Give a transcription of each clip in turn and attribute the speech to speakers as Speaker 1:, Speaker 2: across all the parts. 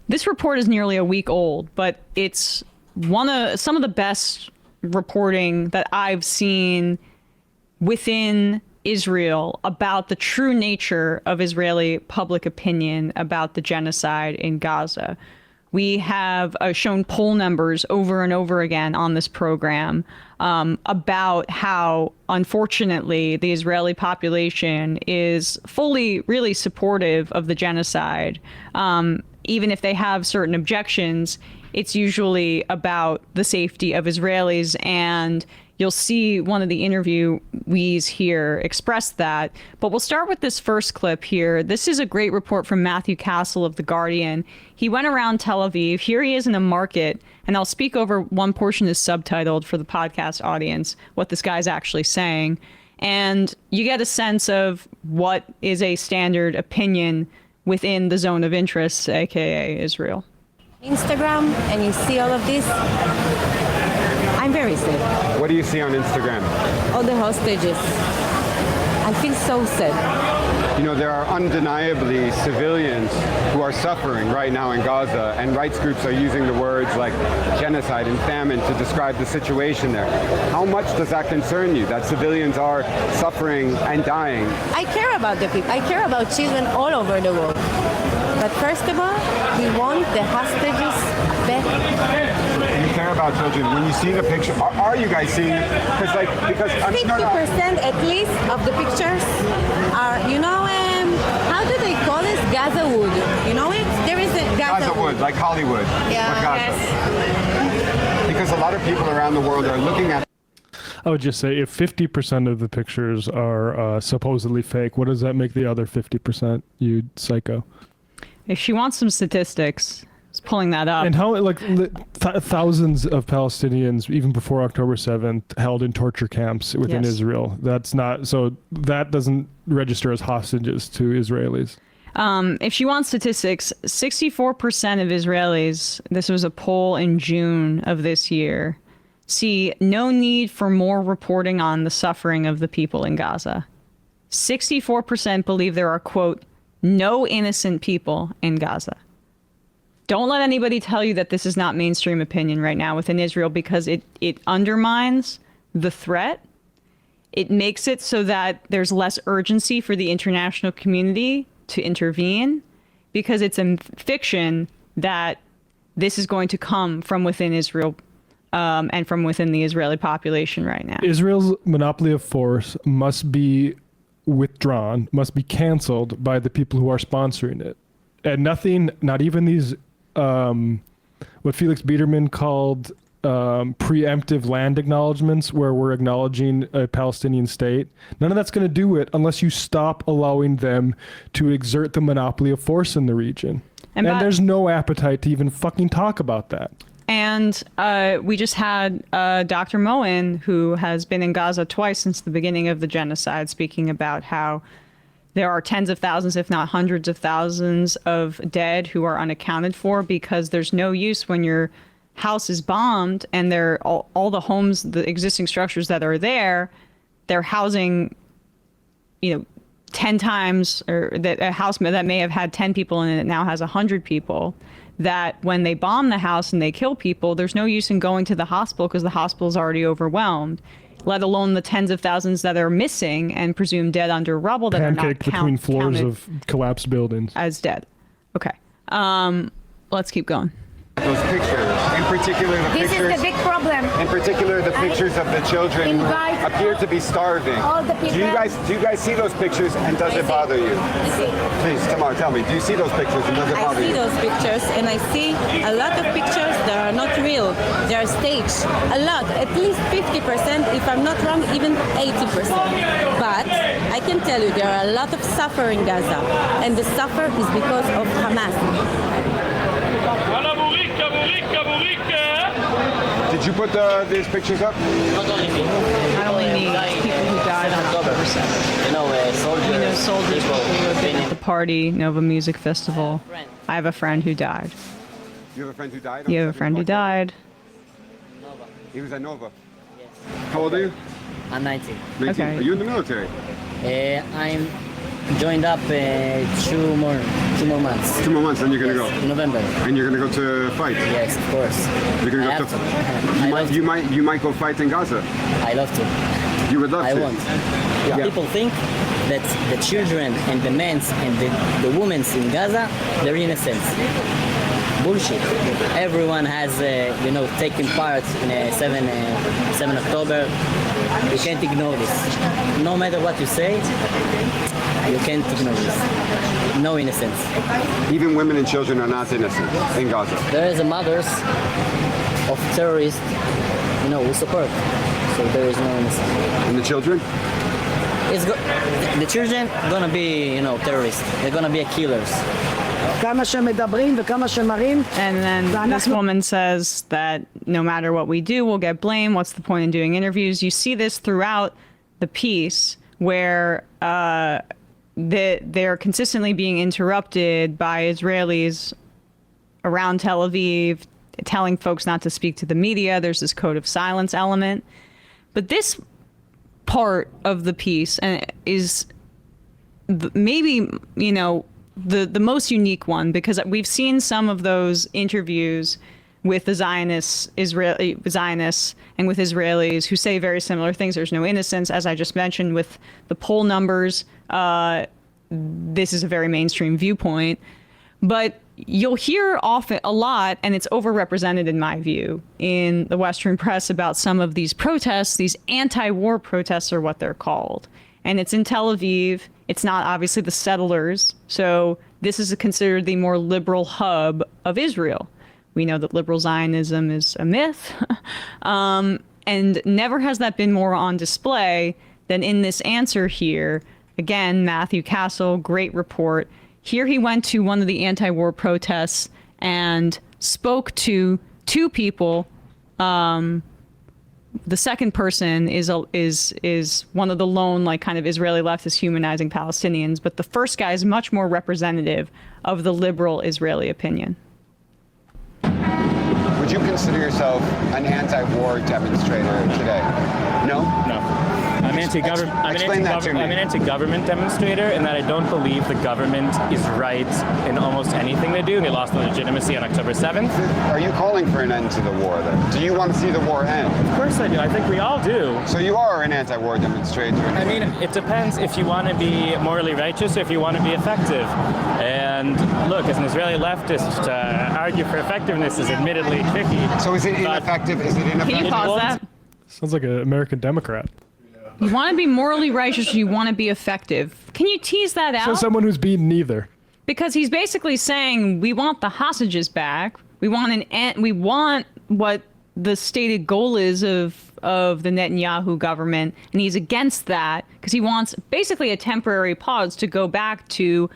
Speaker 1: This report is nearly a week old, but it's some of the best reporting that I've seen within Israel about the true nature of Israeli public opinion about the genocide in Gaza. We have shown poll numbers over and over again on this program about how, unfortunately, the Israeli population is fully, really supportive of the genocide. Even if they have certain objections, it's usually about the safety of Israelis, and you'll see one of the interviewees here express that. But we'll start with this first clip here. This is a great report from Matthew Castle of The Guardian. He went around Tel Aviv. Here he is in a market, and I'll speak over one portion is subtitled for the podcast audience, what this guy's actually saying. And you get a sense of what is a standard opinion within the zone of interest, aka Israel.
Speaker 2: Instagram, and you see all of this, I'm very sad.
Speaker 3: What do you see on Instagram?
Speaker 2: All the hostages. I feel so sad.
Speaker 3: You know, there are undeniably civilians who are suffering right now in Gaza, and rights groups are using the words like genocide and famine to describe the situation there. How much does that concern you, that civilians are suffering and dying?
Speaker 2: I care about the people. I care about children all over the world. But first of all, we want the hostages back.
Speaker 3: You care about children. When you see the picture, are you guys seeing it? Because
Speaker 2: 50% at least of the pictures are, how do they call it? Gaza wood. You know it? There is a Gaza
Speaker 3: wood, like Hollywood.
Speaker 2: Yeah.
Speaker 3: But Gaza. Yes. Because a lot of people around the world are looking at.
Speaker 4: I would just say if 50% of the pictures are supposedly fake, what does that make the other 50%, you psycho?
Speaker 1: If she wants some statistics, just pulling that up.
Speaker 4: And how, thousands of Palestinians, even before October 7th, held in torture camps within Israel. That's not, so that doesn't register as hostages to Israelis.
Speaker 1: If she wants statistics, 64% of Israelis, this was a poll in June of this year, see no need for more reporting on the suffering of the people in Gaza. 64% believe there are, quote, no innocent people in Gaza. Don't let anybody tell you that this is not mainstream opinion right now within Israel, because it undermines the threat. It makes it so that there's less urgency for the international community to intervene, because it's a fiction that this is going to come from within Israel and from within the Israeli population right now.
Speaker 4: Israel's monopoly of force must be withdrawn, must be canceled by the people who are sponsoring it. And nothing, not even these, what Felix Biederman called preemptive land acknowledgements, where we're acknowledging a Palestinian state. None of that's going to do it unless you stop allowing them to exert the monopoly of force in the region. And there's no appetite to even fucking talk about that.
Speaker 1: And we just had Dr. Moen, who has been in Gaza twice since the beginning of the genocide, speaking about how there are tens of thousands, if not hundreds of thousands of dead who are unaccounted for, because there's no use when your house is bombed and all the homes, the existing structures that are there, they're housing, 10 times, or that a house that may have had 10 people in it now has 100 people. That when they bomb the house and they kill people, there's no use in going to the hospital because the hospital is already overwhelmed, let alone the tens of thousands that are missing and presumed dead under rubble that are not
Speaker 4: between floors of collapsed buildings
Speaker 1: as dead. Okay. Let's keep going.
Speaker 3: Those pictures, in particular the
Speaker 5: This
Speaker 3: pictures.
Speaker 5: is the big problem.
Speaker 3: In particular, the pictures of the children who
Speaker 5: invite
Speaker 3: appear to be starving.
Speaker 5: all the people-
Speaker 3: Do you guys see those pictures, and does it bother you? Please, Tamar, tell me. Do you see those pictures, and does it
Speaker 2: I
Speaker 3: bother
Speaker 2: see
Speaker 3: you?
Speaker 2: those pictures, and I see a lot of pictures that are not real. They are staged. A lot, at least 50%, if I'm not wrong, even 80%. But I can tell you there are a lot of suffering in Gaza, and the suffer is because of Hamas.
Speaker 3: Did you put these pictures up?
Speaker 1: Not only me, people who died on October 7th.
Speaker 6: Soldiers.
Speaker 1: We know soldiers who have been at the party, Nova Music Festival. I have a friend who died.
Speaker 3: You have a friend who died?
Speaker 1: You have a friend who died.
Speaker 3: He was at Nova. How old are you?
Speaker 6: I'm 19.
Speaker 3: 19.
Speaker 1: Okay.
Speaker 3: Are you in the military?
Speaker 6: I'm
Speaker 5: joined up 2 more months.
Speaker 3: 2 more months, then you're going to go.
Speaker 5: November.
Speaker 3: And you're going to go to fight.
Speaker 5: Yes, of course.
Speaker 3: You're going to
Speaker 5: I
Speaker 3: go
Speaker 5: have
Speaker 3: to.
Speaker 5: to.
Speaker 3: You might go fight in Gaza.
Speaker 5: I love to.
Speaker 3: You would love
Speaker 5: I
Speaker 3: to.
Speaker 5: want. People think that the children and the men and the women in Gaza, they're innocent. Bullshit. Everyone has, taken part in 7 October. You can't ignore this. No matter what you say, you can't ignore this. No innocence.
Speaker 3: Even women and children are not innocent in Gaza.
Speaker 5: There is a mothers of terrorists, who support. So there is no innocence.
Speaker 3: And the children?
Speaker 5: The children gonna be, terrorists. They're gonna be killers.
Speaker 6: כמה שמדברים וכמה שמראים.
Speaker 1: And then this woman says that no matter what we do, we'll get blamed. What's the point in doing interviews? You see this throughout the piece where they're consistently being interrupted by Israelis around Tel Aviv, telling folks not to speak to the media. There's this code of silence element. But this part of the piece is maybe, the most unique one, because we've seen some of those interviews with the Zionists and with Israelis who say very similar things. There's no innocence, as I just mentioned, with the poll numbers. This is a very mainstream viewpoint, but you'll hear often a lot, and it's overrepresented in my view, in the Western press about some of these protests. These anti-war protests are what they're called. And it's in Tel Aviv. It's not obviously the settlers. So this is considered the more liberal hub of Israel. We know that liberal Zionism is a myth. And never has that been more on display than in this answer here. Again, Matthew Castle, great report. Here he went to one of the anti-war protests and spoke to 2 people. The second person is one of the lone, kind of Israeli leftists humanizing Palestinians, but the first guy is much more representative of the liberal Israeli opinion.
Speaker 3: Would you consider yourself an anti-war demonstrator today? No?
Speaker 7: No. I'm an anti-government demonstrator in that I don't believe the government is right in almost anything they do. They lost their legitimacy on October 7th.
Speaker 3: Are you calling for an end to the war then? Do you want to see the war end?
Speaker 7: Of course I do. I think we all do.
Speaker 3: So you are an anti-war demonstrator?
Speaker 7: I mean, it depends if you want to be morally righteous or if you want to be effective. And look, as an Israeli leftist, to argue for effectiveness is admittedly tricky.
Speaker 3: So is it ineffective? Is it ineffective?
Speaker 1: Can you pause that?
Speaker 4: Sounds like an American Democrat.
Speaker 1: You want to be morally righteous, you want to be effective. Can you tease that out?
Speaker 4: So someone who's beaten neither.
Speaker 1: Because he's basically saying we want the hostages back. We want what the stated goal is of the Netanyahu government, and he's against that because he wants basically a temporary pause to go back to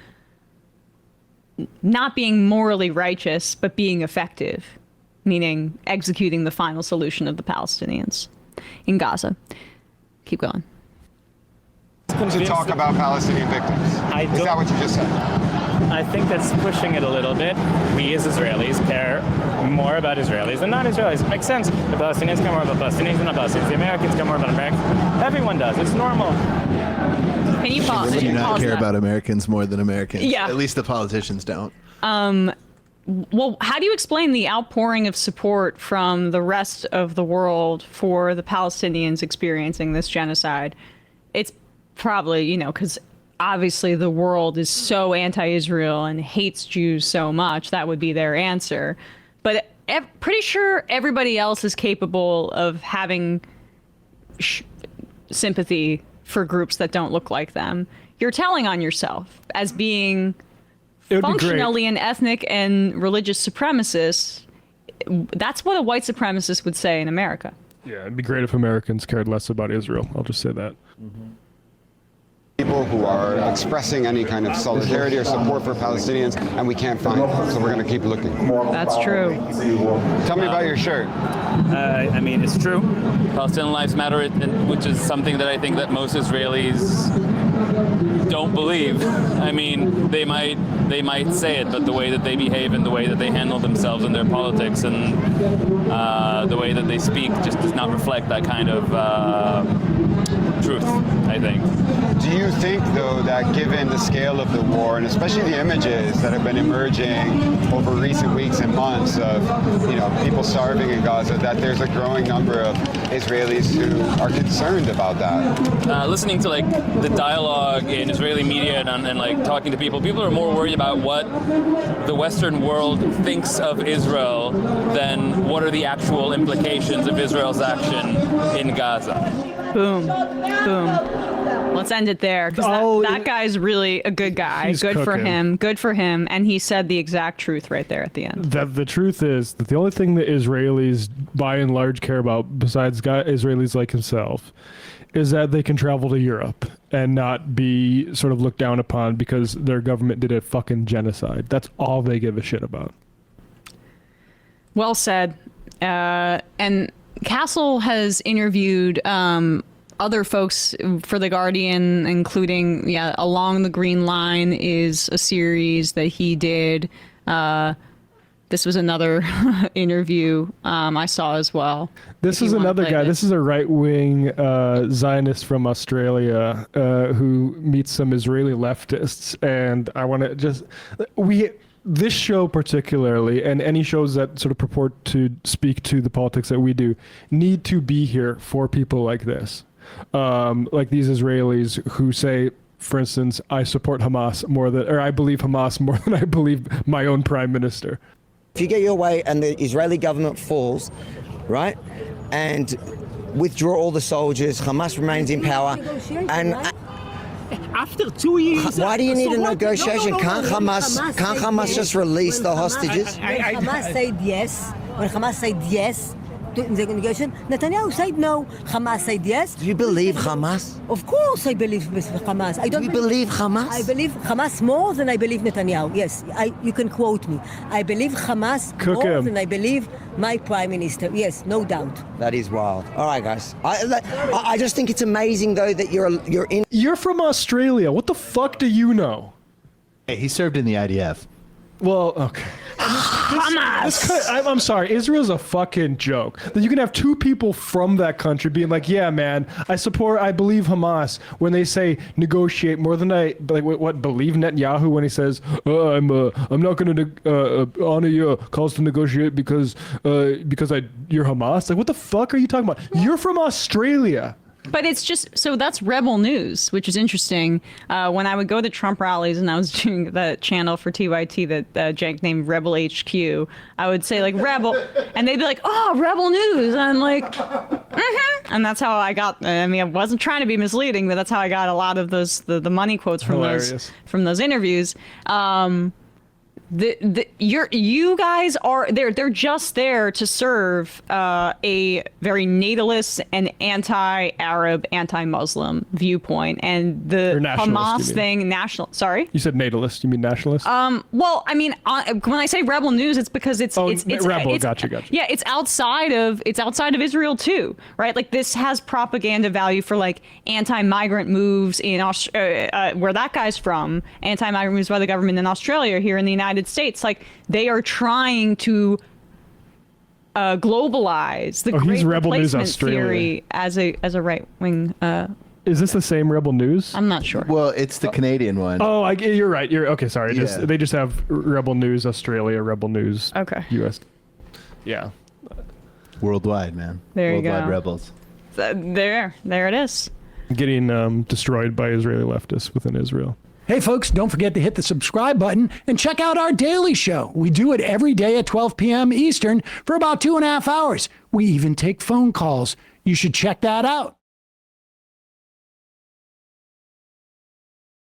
Speaker 1: not being morally righteous but being effective, meaning executing the final solution of the Palestinians in Gaza. Keep going.
Speaker 3: To talk about Palestinian victims. Is that what you just said?
Speaker 7: I think that's pushing it a little bit. We as Israelis care more about Israelis than non-Israelis. It makes sense. The Palestinians care more about Palestinians than Palestinians. The Americans care more about Americans. Everyone does. It's normal.
Speaker 1: Can you pause?
Speaker 8: Do you not care
Speaker 1: that?
Speaker 8: about Americans more than Americans?
Speaker 1: Yeah.
Speaker 8: At least the politicians don't.
Speaker 1: Well, how do you explain the outpouring of support from the rest of the world for the Palestinians experiencing this genocide? It's probably, because obviously the world is so anti-Israel and hates Jews so much. That would be their answer. But pretty sure everybody else is capable of having sympathy for groups that don't look like them. You're telling on yourself as being functionally an ethnic and religious supremacist. That's what a white supremacist would say in America.
Speaker 4: Yeah, it'd be great if Americans cared less about Israel. I'll just say that.
Speaker 3: People who are expressing any kind of solidarity or support for Palestinians, and we can't find them, so we're going to keep looking.
Speaker 1: That's true.
Speaker 3: Tell me about your shirt.
Speaker 9: I mean, it's true. Palestinian lives matter, which is something that I think that most Israelis don't believe. I mean, they might say it, but the way that they behave and the way that they handle themselves in their politics and the way that they speak just does not reflect that kind of truth, I think.
Speaker 3: Do you think, though, that given the scale of the war, and especially the images that have been emerging over recent weeks and months of, people starving in Gaza, that there's a growing number of Israelis who are concerned about that?
Speaker 9: Listening to the dialogue in Israeli media and talking to people are more worried about what the Western world thinks of Israel than what are the actual implications of Israel's action in Gaza.
Speaker 1: Boom. Let's end it there, because that guy's really a good guy. Good for him. Good for him. And he said the exact truth right there at the end.
Speaker 4: That the truth is that the only thing that Israelis, by and large, care about, besides Israelis like himself, is that they can travel to Europe and not be sort of looked down upon because their government did a fucking genocide. That's all they give a shit about.
Speaker 1: Well said. And Castle has interviewed other folks for The Guardian, including, Along the Green Line is a series that he did. This was another interview I saw as well.
Speaker 4: This is another guy. This is a right-wing Zionist from Australia who meets some Israeli leftists. And I want to just... This show particularly, and any shows that sort of purport to speak to the politics that we do, need to be here for people like this. Like these Israelis who say, for instance, I support Hamas I believe Hamas more than I believe my own prime minister.
Speaker 10: If you get your way and the Israeli government falls, right, and withdraw all the soldiers, Hamas remains in power, and
Speaker 6: After 2 years...
Speaker 10: Why do you need a negotiation? Can't Hamas just release the hostages?
Speaker 6: Hamas said yes. When Hamas said yes to the negotiation, Netanyahu said no. Hamas said yes.
Speaker 10: Do you believe Hamas?
Speaker 6: Of course I believe Hamas. I don't
Speaker 10: Do you believe Hamas?
Speaker 6: I believe Hamas more than I believe Netanyahu. Yes, you can quote me. I believe Hamas more than I believe my prime minister. Yes, no doubt.
Speaker 10: That is wild. All right, guys. I just think it's amazing, though, that
Speaker 4: You're from Australia. What the fuck do you know?
Speaker 8: Hey, he served in the IDF.
Speaker 4: Well, okay. I'm sorry. Israel's a fucking joke. That you can have two people from that country being like, yeah, man, I believe Hamas, when they say negotiate more than believe Netanyahu when he says, I'm not going to honor your calls to negotiate because you're Hamas. Like, what the fuck are you talking about? You're from Australia.
Speaker 1: But it's just, so that's rebel news, which is interesting. When I would go to Trump rallies and I was doing the channel for TYT that Jank named Rebel HQ, I would say rebel, and they'd be like, oh, rebel news. And I'm like, And that's how I got, I mean, I wasn't trying to be misleading, but that's how I got a lot of the money quotes from those interviews. You guys are they're just there to serve a very natalist and anti-Arab, anti-Muslim viewpoint, and the Hamas thing. Sorry,
Speaker 4: you said natalist. You mean nationalist?
Speaker 1: Well, I mean, when I say rebel news, it's because it's
Speaker 4: rebel. Gotcha.
Speaker 1: Yeah, it's outside of Israel too, right? Like, this has propaganda value for anti-migrant moves in where that guy's from, anti-migrant moves by the government in Australia, here in the United States. Like, they are trying to globalize the great replacement theory as a right wing.
Speaker 4: Is this the same Rebel News?
Speaker 1: I'm not sure.
Speaker 8: Well, it's the Canadian one.
Speaker 4: Oh, you're right. You're okay. Sorry. Yeah. They just have Rebel News Australia, Rebel News US. Yeah.
Speaker 8: Worldwide, man.
Speaker 1: There you go.
Speaker 8: Worldwide rebels.
Speaker 1: There it is.
Speaker 4: Getting destroyed by Israeli leftists within Israel.
Speaker 11: Hey, folks, don't forget to hit the subscribe button and check out our daily show. We do it every day at 12 p.m. Eastern for about 2.5 hours. We even take phone calls. You should check that out.